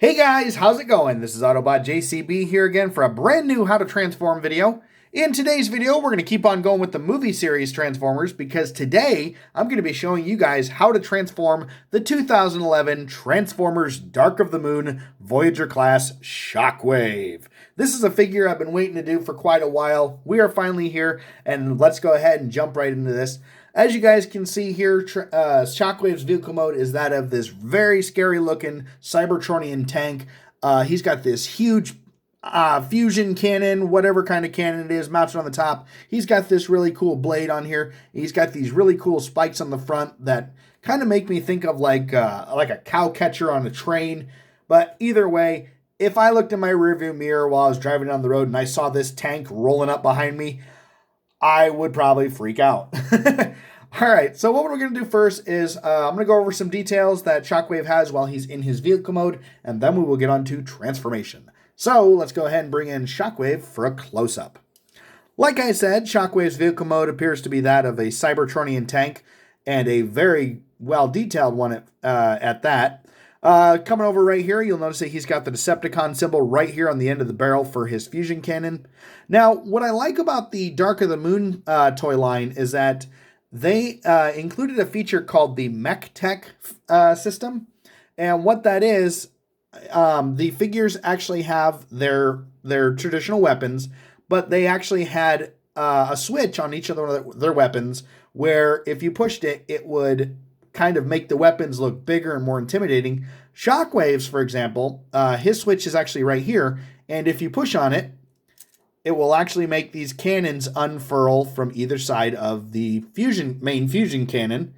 Hey guys, how's it going? This is Autobot JCB here again for a brand new How to Transform video. In today's video, we're going to keep on going with the movie series Transformers because today I'm going to be showing you guys how to transform the 2011 Transformers Dark of the Moon Voyager class Shockwave. This is a figure I've been waiting to do for quite a while. We are finally here, and let's go ahead and jump right into this. As you guys can see here, Shockwave's vehicle mode is that of this very scary looking Cybertronian tank. He's got this huge fusion cannon, whatever kind of cannon it is, mounted on the top. He's got this really cool blade on here. He's got these really cool spikes on the front that kind of make me think of like a cow catcher on a train. But either way, if I looked in my rearview mirror while I was driving down the road and I saw this tank rolling up behind me, I would probably freak out. All right, so what we're going to do first is I'm going to go over some details that Shockwave has while he's in his vehicle mode, and then we will get on to transformation. So let's go ahead and bring in Shockwave for a close-up. Like I said, Shockwave's vehicle mode appears to be that of a Cybertronian tank, and a very well-detailed one at that. Coming over right here, you'll notice that he's got the Decepticon symbol right here on the end of the barrel for his fusion cannon. Now, what I like about the Dark of the Moon toy line is that they included a feature called the Mech Tech system. And what that is, the figures actually have their traditional weapons, but they actually had a switch on each of their weapons where if you pushed it, it would kind of make the weapons look bigger and more intimidating. Shockwave's, for example, his switch is actually right here, and if you push on it, it will actually make these cannons unfurl from either side of the main fusion cannon.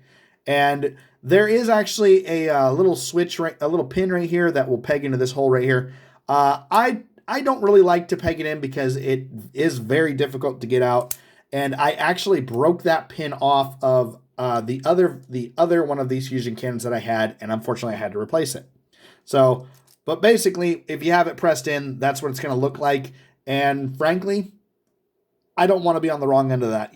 And there is actually a little switch, a little pin right here that will peg into this hole right here. I don't really like to peg it in because it is very difficult to get out. And I actually broke that pin off of the other one of these fusion cannons that I had, and unfortunately I had to replace it. So, but basically, if you have it pressed in, that's what it's going to look like. And frankly, I don't want to be on the wrong end of that.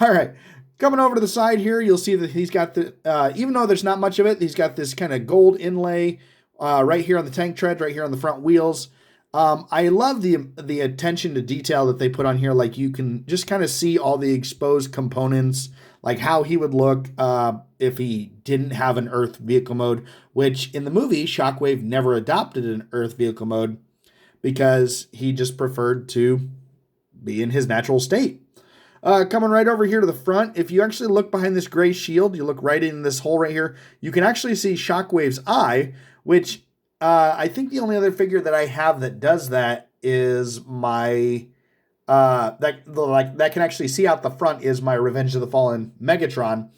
All right, coming over to the side here, you'll see that he's got the, even though there's not much of it, he's got this kind of gold inlay right here on the tank tread, right here on the front wheels. I love the attention to detail that they put on here. Like you can just kind of see all the exposed components, like how he would look if he didn't have an Earth vehicle mode, which in the movie, Shockwave never adopted an Earth vehicle mode because he just preferred to be in his natural state. Coming right over here to the front, if you actually look behind this gray shield, you look right in this hole right here, you can actually see Shockwave's eye, which I think the only other figure that I have that does that is my that can actually see out the front is my Revenge of the Fallen Megatron.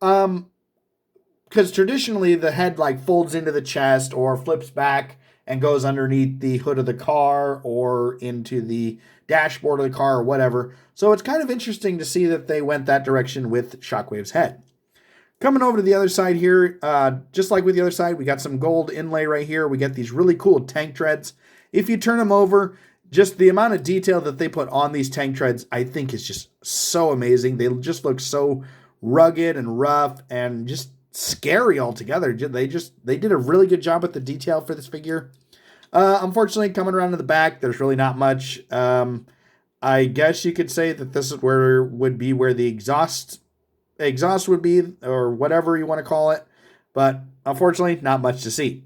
Because traditionally the head like folds into the chest or flips back and goes underneath the hood of the car or into the dashboard of the car or whatever. So it's kind of interesting to see that they went that direction with Shockwave's head. Coming over to the other side here, just like with the other side, we got some gold inlay right here. We got these really cool tank treads. If you turn them over, just the amount of detail that they put on these tank treads, I think is just so amazing. They just look so rugged and rough and just scary altogether. They did a really good job with the detail for this figure. Unfortunately, coming around to the back, there's really not much. I guess you could say that this is where the exhaust would be, or whatever you want to call it. But unfortunately, not much to see.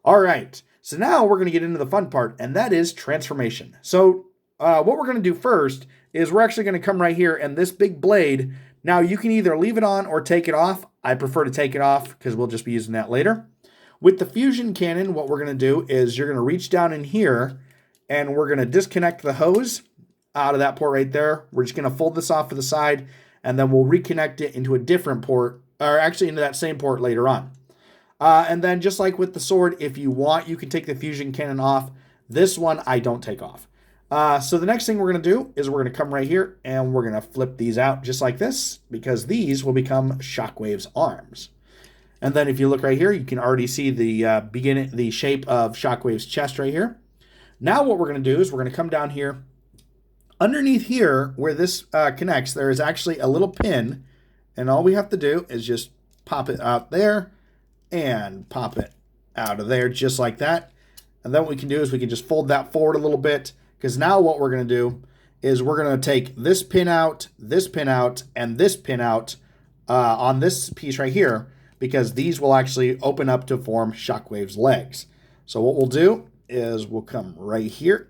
All right, so now we're going to get into the fun part, and that is transformation. So what we're going to do first is we're actually going to come right here, and this big blade, now you can either leave it on or take it off. I prefer to take it off because we'll just be using that later. With the fusion cannon, what we're going to do is you're going to reach down in here, and we're going to disconnect the hose out of that port right there. We're just going to fold this off to the side, and then we'll reconnect it into a different port, or actually into that same port later on. And then just like with the sword, if you want, you can take the fusion cannon off. This one, I don't take off. So the next thing we're going to do is we're going to come right here, and we're going to flip these out just like this, because these will become Shockwave's arms. And then if you look right here, you can already see the shape of Shockwave's chest right here. Now what we're going to do is we're going to come down here. Underneath here, where this connects, there is actually a little pin, and all we have to do is just pop it out there and pop it out of there just like that. And then what we can do is we can just fold that forward a little bit, because now what we're going to do is we're going to take this pin out, and this pin out on this piece right here, because these will actually open up to form Shockwave's legs. So what we'll do is we'll come right here,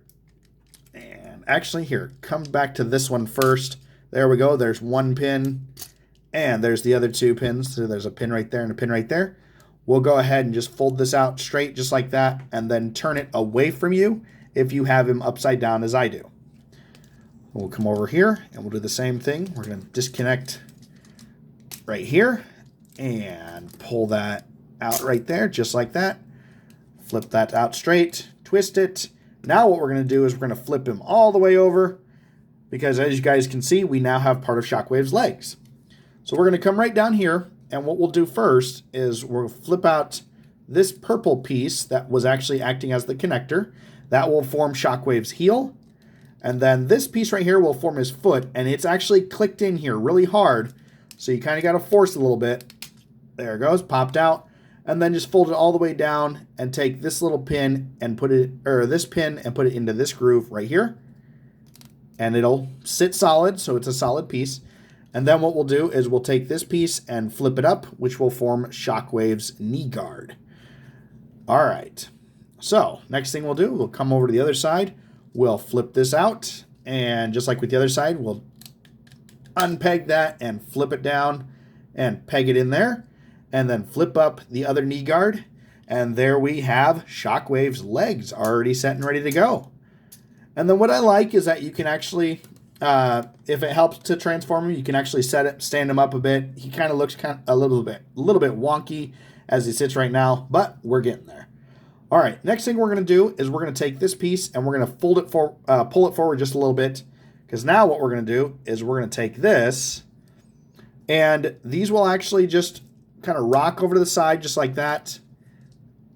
and actually here, come back to this one first. There we go. There's one pin, and there's the other two pins. So there's a pin right there and a pin right there. We'll go ahead and just fold this out straight just like that, and then turn it away from you if you have him upside down as I do. We'll come over here and we'll do the same thing. We're going to disconnect right here and pull that out right there just like that. Flip that out straight, twist it. Now what we're going to do is we're going to flip him all the way over, because as you guys can see, we now have part of Shockwave's legs. So we're going to come right down here, and what we'll do first is we'll flip out this purple piece that was actually acting as the connector. That will form Shockwave's heel. And then this piece right here will form his foot, and it's actually clicked in here really hard. So you kind of got to force it a little bit. There it goes, popped out. And then just fold it all the way down and take this little pin and put it, or this pin and put it into this groove right here. And it'll sit solid, so it's a solid piece. And then what we'll do is we'll take this piece and flip it up, which will form Shockwave's knee guard. All right. So next thing we'll do, we'll come over to the other side. We'll flip this out, and just like with the other side, we'll unpeg that and flip it down and peg it in there, and then flip up the other knee guard, and there we have Shockwave's legs already set and ready to go. And then what I like is that you can actually, if it helps to transform him, you can actually stand him up a bit. He kind of looks a little bit wonky as he sits right now, but we're getting there. All right, next thing we're going to do is we're going to take this piece and we're going to pull it forward just a little bit, because now what we're going to do is we're going to take this, and these will actually just kind of rock over to the side just like that,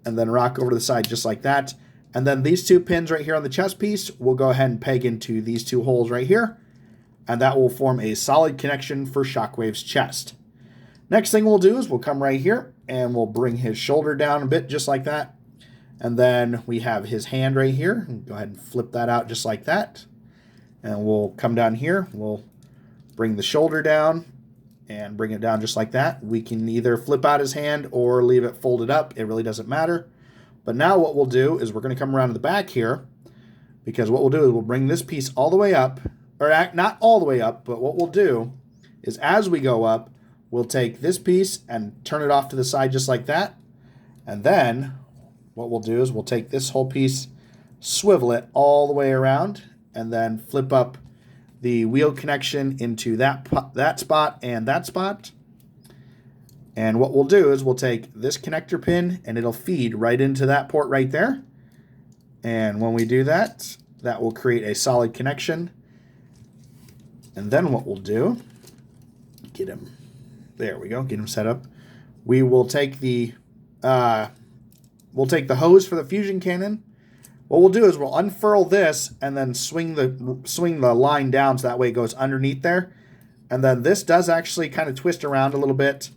and then rock over to the side just like that. And then these two pins right here on the chest piece, we'll go ahead and peg into these two holes right here, and that will form a solid connection for Shockwave's chest. Next thing we'll do is we'll come right here and we'll bring his shoulder down a bit just like that. And then we have his hand right here. Go ahead and flip that out just like that. And we'll come down here. We'll bring the shoulder down and bring it down just like that. We can either flip out his hand or leave it folded up. It really doesn't matter. But now what we'll do is we're going to come around to the back here, because what we'll do is we'll bring this piece all the way up, or not all the way up, but what we'll do is as we go up, we'll take this piece and turn it off to the side just like that. And then what we'll do is we'll take this whole piece, swivel it all the way around, and then flip up the wheel connection into that spot and that spot. And what we'll do is we'll take this connector pin and it'll feed right into that port right there. And when we do that, that will create a solid connection. And then what we'll do, get him, there we go, get him set up. We will take the hose for the fusion cannon. What we'll do is we'll unfurl this and then swing the line down so that way it goes underneath there. And then this does actually kind of twist around a little bit.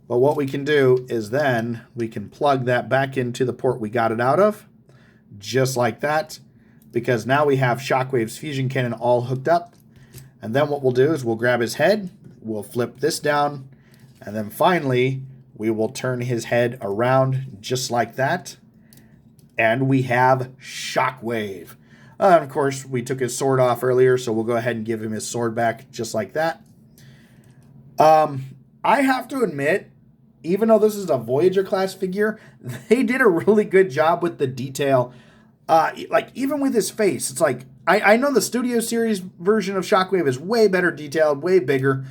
But what we can do is then we can plug that back into the port we got it out of, just like that, because now we have Shockwave's fusion cannon all hooked up. And then what we'll do is we'll grab his head, we'll flip this down, and then finally we will turn his head around just like that. And we have Shockwave. Of course, we took his sword off earlier, so we'll go ahead and give him his sword back just like that. I have to admit, even though this is a Voyager class figure, they did a really good job with the detail. Like, even with his face, it's like, I know the Studio Series version of Shockwave is way better detailed, way bigger.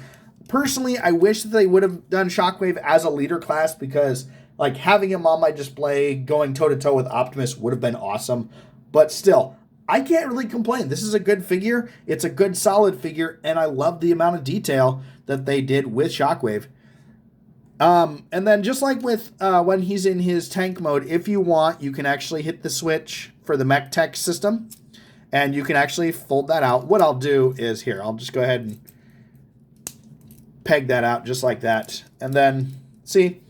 Personally, I wish that they would have done Shockwave as a leader class, because like having him on my display going toe-to-toe with Optimus would have been awesome. But still, I can't really complain. This is a good figure. It's a good, solid figure, and I love the amount of detail that they did with Shockwave. And then just like with when he's in his tank mode, if you want, you can actually hit the switch for the mech tech system, and you can actually fold that out. What I'll do is here, I'll just go ahead and peg that out just like that. And then, see,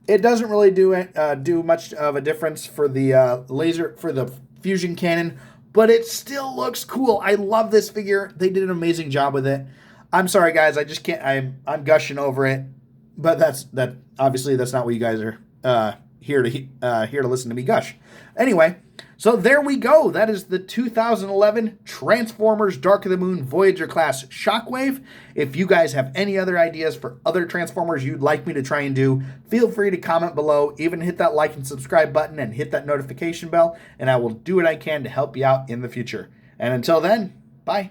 It doesn't really do much of a difference for the fusion cannon, but it still looks cool. I love this figure. They did an amazing job with it. I'm sorry, guys. I just can't. I'm gushing over it, but that. Obviously, that's not what you guys are here to listen to me gush. Anyway, so there we go. That is the 2011 Transformers Dark of the Moon Voyager class Shockwave. If you guys have any other ideas for other Transformers you'd like me to try and do, feel free to comment below. Even hit that like and subscribe button and hit that notification bell, and I will do what I can to help you out in the future. And until then, bye.